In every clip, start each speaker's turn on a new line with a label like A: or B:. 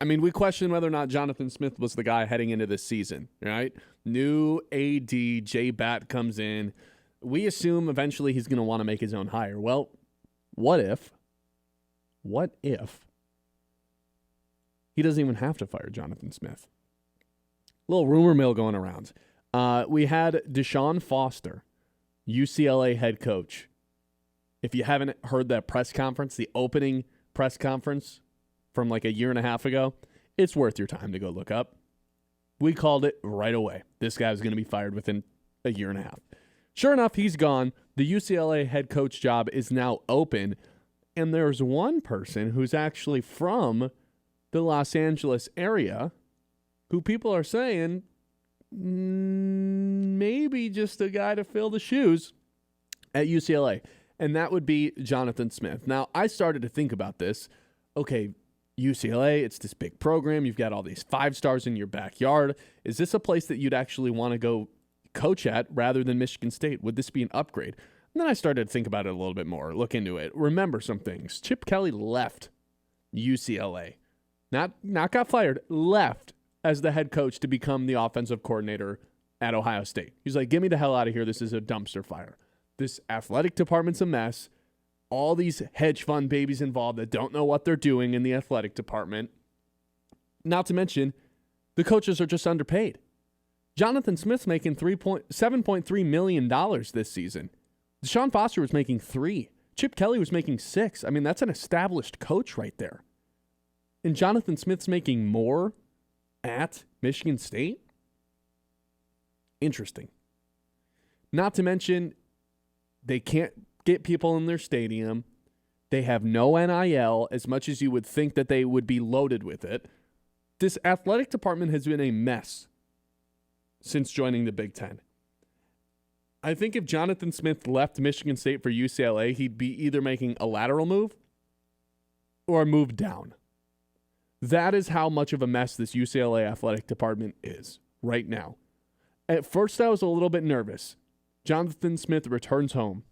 A: I mean, we questioned whether or not Jonathan Smith was the guy heading into this season, right? New AD, Jay Batt comes in. We assume eventually he's going to want to make his own hire. Well, what if he doesn't even have to fire Jonathan Smith? Little rumor mill going around. We had Deshaun Foster, UCLA head coach. If you haven't heard that press conference, the opening press conference from like a year and a half ago, it's worth your time to go look up. We called it right away. This guy was going to be fired within a year and a half. Sure enough, he's gone. The UCLA head coach job is now open, and there's one person who's actually from the Los Angeles area who people are saying maybe just a guy to fill the shoes at UCLA, and that would be Jonathan Smith. Now, I started to think about this. Okay, UCLA, it's this big program. You've got all these 5-stars in your backyard. Is this a place that you'd actually want to go coach at rather than Michigan State? Would this be an upgrade? And then I started to think about it a little bit more, look into it, remember some things. Chip Kelly left UCLA. Not got fired, left as the head coach to become the offensive coordinator at Ohio State. He's like, get me the hell out of here. This is a dumpster fire. This athletic department's a mess. All these hedge fund babies involved that don't know what they're doing in the athletic department. Not to mention, the coaches are just underpaid. Jonathan Smith's making $7.3 million this season. Deshaun Foster was making $3 million. Chip Kelly was making $6 million. I mean, that's an established coach right there. And Jonathan Smith's making more at Michigan State? Interesting. Not to mention, they can't get people in their stadium. They have no NIL, as much as you would think that they would be loaded with it. This athletic department has been a mess since joining the Big Ten. I think if Jonathan Smith left Michigan State for UCLA, he'd be either making a lateral move or a move down. That is how much of a mess this UCLA athletic department is right now. At first, I was a little bit nervous. Jonathan Smith returns home,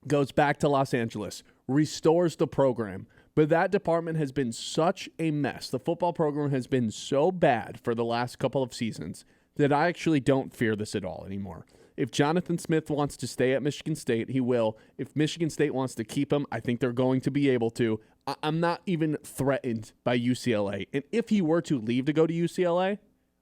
A: goes back to Los Angeles, restores the program. But that department has been such a mess. The football program has been so bad for the last couple of seasons that I actually don't fear this at all anymore. If Jonathan Smith wants to stay at Michigan State, he will. If Michigan State wants to keep him, I think they're going to be able to. I'm not even threatened by UCLA. And if he were to leave to go to UCLA,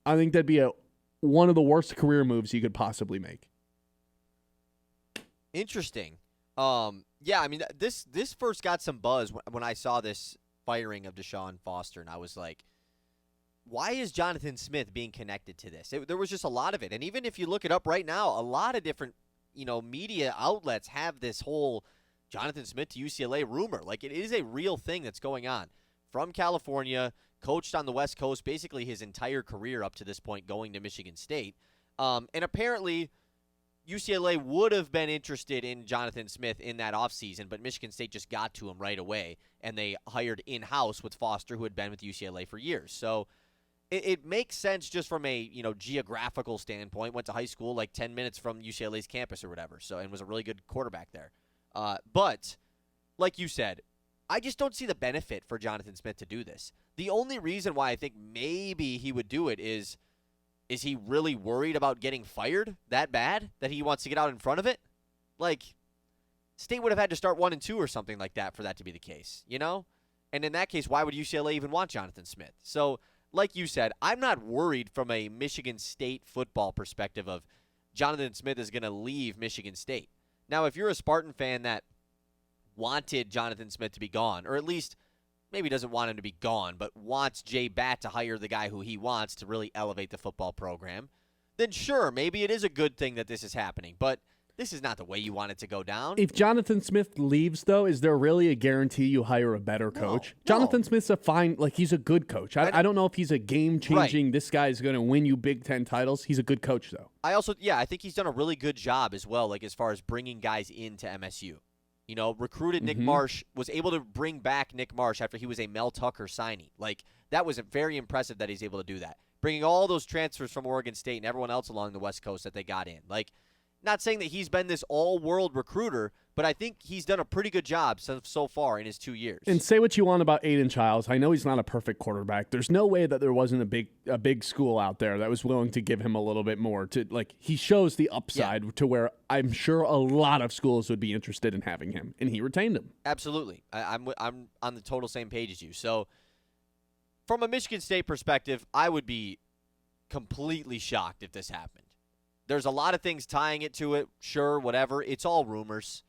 A: I think that'd be one of the worst career moves he could possibly make.
B: Interesting. Yeah, I mean, this first got some buzz when I saw this firing of Deshaun Foster, and I was like, why is Jonathan Smith being connected to this? There was just a lot of it. And even if you look it up right now, a lot of different, media outlets have this whole Jonathan Smith to UCLA rumor. Like, it is a real thing that's going on. From California, coached on the West Coast basically his entire career up to this point, going to Michigan State. And apparently UCLA would have been interested in Jonathan Smith in that offseason, but Michigan State just got to him right away, and they hired in-house with Foster, who had been with UCLA for years. So it makes sense just from a geographical standpoint. Went to high school like 10 minutes from UCLA's campus or whatever, and was a really good quarterback there. But like you said, I just don't see the benefit for Jonathan Smith to do this. The only reason why I think maybe he would do it is he really worried about getting fired that bad that he wants to get out in front of it? Like, State would have had to start 1-2 or something like that for that to be the case, And in that case, why would UCLA even want Jonathan Smith? So, like you said, I'm not worried from a Michigan State football perspective of Jonathan Smith is going to leave Michigan State. Now, if you're a Spartan fan that wanted Jonathan Smith to be gone, or at least maybe doesn't want him to be gone, but wants Jay Batt to hire the guy who he wants to really elevate the football program, then sure, maybe it is a good thing that this is happening. But this is not the way you want it to go down.
A: If Jonathan Smith leaves, though, is there really a guarantee you hire a better coach?
B: No.
A: Jonathan Smith's he's a good coach. I don't know if he's a game-changing, this guy's going to win you Big Ten titles. He's a good coach, though.
B: I think he's done a really good job as well, like as far as bringing guys into MSU. Recruited Nick Marsh, was able to bring back Nick Marsh after he was a Mel Tucker signee. Like, that was very impressive that he's able to do that. Bringing all those transfers from Oregon State and everyone else along the West Coast that they got in. Like, Not saying that he's been this all-world recruiter, but I think he's done a pretty good job so far in his 2 years.
A: And say what you want about Aiden Childs. I know he's not a perfect quarterback. There's no way that there wasn't a big school out there that was willing to give him a little bit more. He shows the upside to where I'm sure a lot of schools would be interested in having him, and he retained him.
B: Absolutely. I'm on the total same page as you. So from a Michigan State perspective, I would be completely shocked if this happened. There's a lot of things tying it to it. Sure, whatever. It's all rumors.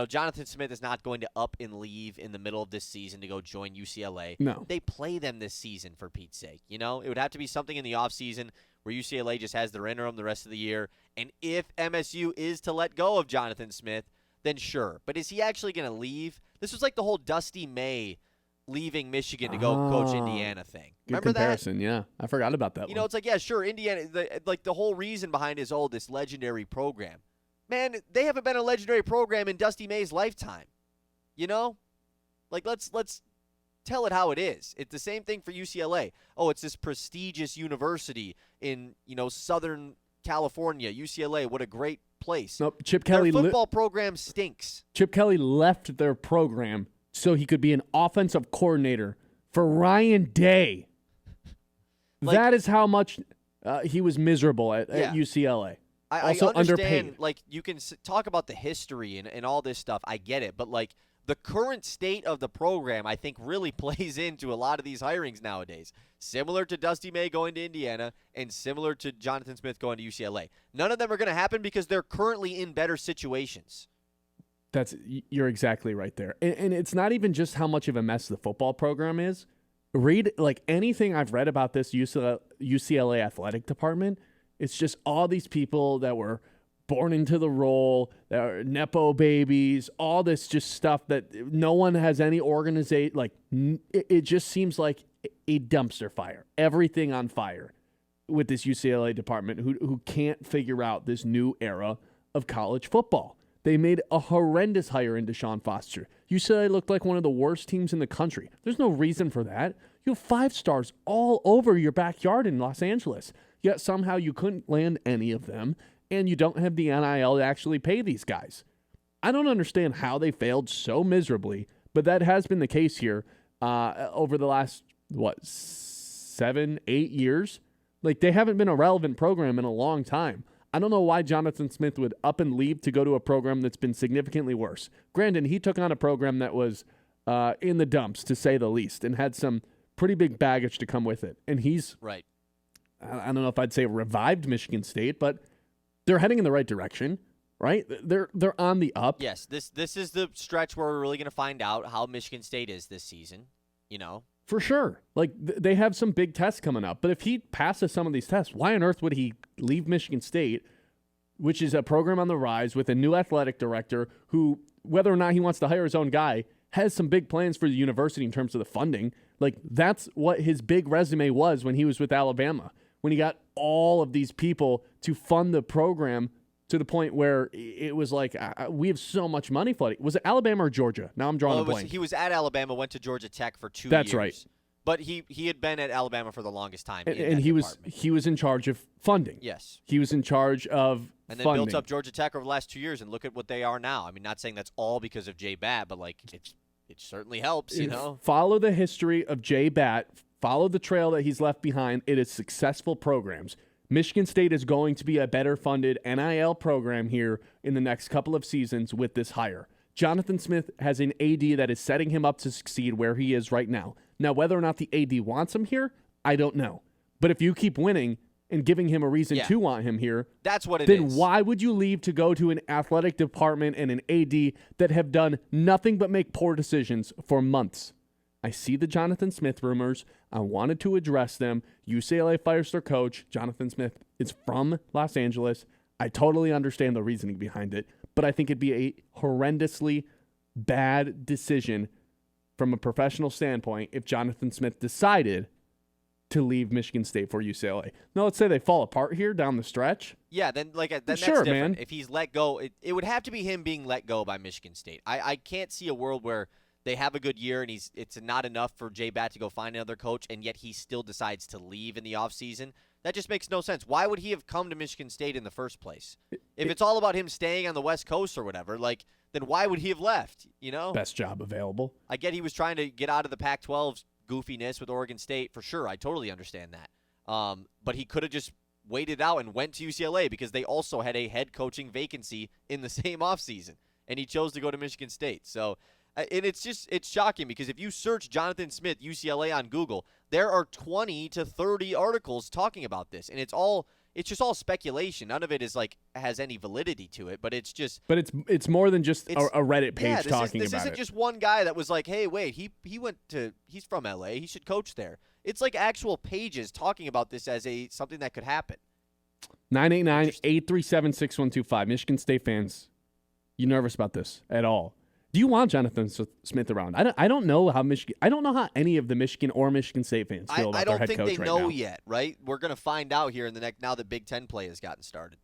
B: Jonathan Smith is not going to up and leave in the middle of this season to go join UCLA.
A: No.
B: They play them this season, for Pete's sake. It would have to be something in the offseason where UCLA just has their interim the rest of the year. And if MSU is to let go of Jonathan Smith, then sure. But is he actually going to leave? This was like the whole Dusty May leaving Michigan to go coach Indiana thing.
A: Good
B: Remember
A: comparison, yeah. I forgot about that one.
B: It's like, yeah, sure, Indiana, the whole reason behind is, this legendary program. Man, they haven't been a legendary program in Dusty May's lifetime. Let's tell it how it is. It's the same thing for UCLA. Oh, it's this prestigious university in, Southern California. UCLA, what a great place.
A: Nope, Chip Kelly.
B: Their football program stinks.
A: Chip Kelly left their program so he could be an offensive coordinator for Ryan Day. That is how much he was miserable at UCLA.
B: I
A: also
B: understand,
A: underpaid.
B: You can talk about the history and all this stuff. I get it. But, the current state of the program, I think, really plays into a lot of these hirings nowadays. Similar to Dusty May going to Indiana and similar to Jonathan Smith going to UCLA. None of them are going to happen because they're currently in better situations.
A: You're exactly right there. And it's not even just how much of a mess the football program is. Read, anything I've read about this UCLA athletic department, it's just all these people that were born into the role, that are Nepo babies, all this just stuff that no one has any organization. It just seems like a dumpster fire. Everything on fire with this UCLA department who can't figure out this new era of college football. They made a horrendous hire in Deshaun Foster. UCLA looked like one of the worst teams in the country. There's no reason for that. You have 5 stars all over your backyard in Los Angeles. Yet somehow you couldn't land any of them, and you don't have the NIL to actually pay these guys. I don't understand how they failed so miserably, but that has been the case here over the last, 7, 8 years? They haven't been a relevant program in a long time. I don't know why Jonathan Smith would up and leave to go to a program that's been significantly worse. Granted, he took on a program that was in the dumps, to say the least, and had some pretty big baggage to come with it. And he's,
B: right.
A: I don't know if I'd say revived Michigan State, but they're heading in the right direction, right? They're on the up.
B: Yes, this is the stretch where we're really going to find out how Michigan State is this season,
A: For sure. They have some big tests coming up. But if he passes some of these tests, why on earth would he leave Michigan State, which is a program on the rise with a new athletic director who, whether or not he wants to hire his own guy, has some big plans for the university in terms of the funding. That's what his big resume was when he was with Alabama, when he got all of these people to fund the program to the point where it was we have so much money flooding. Was it Alabama or Georgia? Now I'm drawing a blank.
B: He was at Alabama, went to Georgia Tech for 2 years.
A: That's right.
B: But he had been at Alabama for the longest time.
A: And he was in charge of funding.
B: Yes.
A: He was in charge of
B: and then
A: funding.
B: built up Georgia Tech over the last 2 years, and look at what they are now. I mean, not saying that's all because of Jay Batt, but it certainly helps,
A: Follow the history of Jay Batt. Follow the trail that he's left behind. It is successful programs. Michigan State is going to be a better funded NIL program here in the next couple of seasons with this hire. Jonathan Smith has an AD that is setting him up to succeed where he is right now. Now, whether or not the AD wants him here, I don't know. But if you keep winning and giving him a reason to want him here,
B: that's what
A: then why would you leave to go to an athletic department and an AD that have done nothing but make poor decisions for months? I see the Jonathan Smith rumors. I wanted to address them. UCLA fires their coach. Jonathan Smith is from Los Angeles. I totally understand the reasoning behind it, but I think it'd be a horrendously bad decision from a professional standpoint if Jonathan Smith decided to leave Michigan State for UCLA. Now, let's say they fall apart here down the stretch.
B: Yeah, then that's
A: sure,
B: different.
A: man.
B: If he's let go, it would have to be him being let go by Michigan State. I can't see a world where they have a good year and it's not enough for J-Bat to go find another coach, and yet he still decides to leave in the offseason. That just makes no sense. Why would he have come to Michigan State in the first place? If it's all about him staying on the West Coast or whatever, then why would he have left,
A: Best job available.
B: I get he was trying to get out of the Pac-12's goofiness with Oregon State, for sure. I totally understand that. But he could have just waited out and went to UCLA because they also had a head coaching vacancy in the same offseason, and he chose to go to Michigan State. So, and it's shocking because if you search Jonathan Smith, UCLA on Google, there are 20 to 30 articles talking about this, and it's just all speculation. None of it is has any validity to it, but it's just.
A: But it's more than just a Reddit page talking about it.
B: This isn't just one guy that was like, hey, wait, he's from LA, he should coach there. It's like actual pages talking about this as something that could happen.
A: 989-837-6125. Michigan State fans, you nervous about this at all? Do you want Jonathan Smith around? I don't know how any of the Michigan or Michigan State fans feel about their head coach right now.
B: I don't think they know yet, right? We're going to find out here in the next, now that Big Ten play has gotten started.